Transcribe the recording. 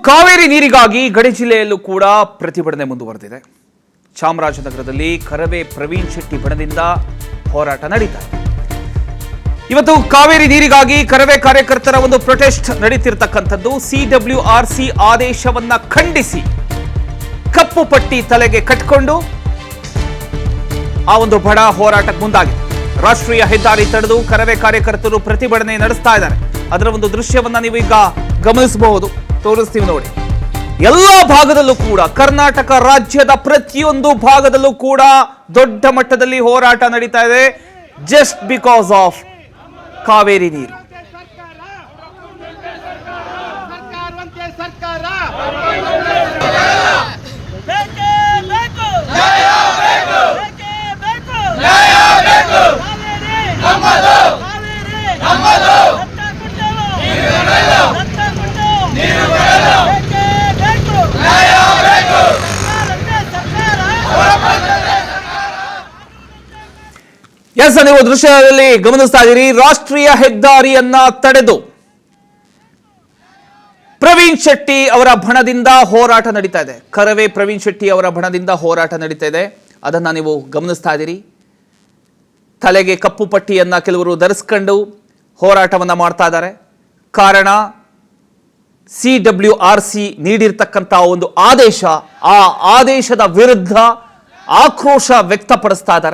ಕಾವೇರಿ ನೀರಿಗಾಗಿ ಗಡಿ ಜಿಲ್ಲೆಯಲ್ಲೂ ಕೂಡ ಪ್ರತಿಭಟನೆ ಮುಂದುವರೆದಿದೆ. ಚಾಮರಾಜನಗರದಲ್ಲಿ ಕರವೇ ಪ್ರವೀಣ್ ಶೆಟ್ಟಿ ಬಣದಿಂದ ಹೋರಾಟ ನಡೀತಾ ಇದೆ. ಇವತ್ತು ಕಾವೇರಿ ನೀರಿಗಾಗಿ ಕರವೇ ಕಾರ್ಯಕರ್ತರ ಒಂದು ಪ್ರೊಟೆಸ್ಟ್ ನಡೀತಿರ್ತಕ್ಕಂಥದ್ದು. CWRC ಆದೇಶವನ್ನ ಖಂಡಿಸಿ ಕಪ್ಪು ಪಟ್ಟಿ ತಲೆಗೆ ಕಟ್ಕೊಂಡು ಆ ಒಂದು ಬಡ ಹೋರಾಟಕ್ಕೆ ಮುಂದಾಗಿದೆ. ರಾಷ್ಟ್ರೀಯ ಹೆದ್ದಾರಿ ತಡೆದು ಕರವೇ ಕಾರ್ಯಕರ್ತರು ಪ್ರತಿಭಟನೆ ನಡೆಸ್ತಾ ಇದ್ದಾರೆ. ಅದರ ಒಂದು ದೃಶ್ಯವನ್ನ ನೀವು ಈಗ ಗಮನಿಸಬಹುದು, ತೋರಿಸ್ತೀವಿ ನೋಡಿ. ಎಲ್ಲ ಭಾಗದಲ್ಲೂ ಕೂಡ, ಕರ್ನಾಟಕ ರಾಜ್ಯದ ಪ್ರತಿಯೊಂದು ಭಾಗದಲ್ಲೂ ಕೂಡ ದೊಡ್ಡ ಮಟ್ಟದಲ್ಲಿ ಹೋರಾಟ ನಡೀತಾ ಇದೆ. ಜಸ್ಟ್ ಬಿಕಾಸ್ ಆಫ್ ಕಾವೇರಿ ನೀರು. ಎಸ್, ನೀವು ದೃಶ್ಯದಲ್ಲಿ ಗಮನಿಸ್ತಾ ಇದ್ದೀರಿ. ರಾಷ್ಟ್ರೀಯ ಹೆದ್ದಾರಿಯನ್ನ ತಡೆದು ಪ್ರವೀಣ್ ಶೆಟ್ಟಿ ಅವರ ಬಣದಿಂದ ಹೋರಾಟ ನಡೀತಾ ಇದೆ. ಕರವೇ ಪ್ರವೀಣ್ ಶೆಟ್ಟಿ ಅವರ ಬಣದಿಂದ ಹೋರಾಟ ನಡೀತಾ ಇದೆ. ಅದನ್ನ ನೀವು ಗಮನಿಸ್ತಾ ಇದ್ದೀರಿ. ತಲೆಗೆ ಕಪ್ಪು ಪಟ್ಟಿಯನ್ನ ಕೆಲವರು ಧರಿಸ್ಕೊಂಡು ಹೋರಾಟವನ್ನ ಮಾಡ್ತಾ ಇದ್ದಾರೆ. ಕಾರಣ CWRC ನೀಡಿರ್ತಕ್ಕಂಥ ಒಂದು ಆದೇಶ, ಆ ಆದೇಶದ ವಿರುದ್ಧ ಆಕ್ರೋಶ ವ್ಯಕ್ತಪಡಿಸ್ತಾ ಇದ್ದಾರೆ.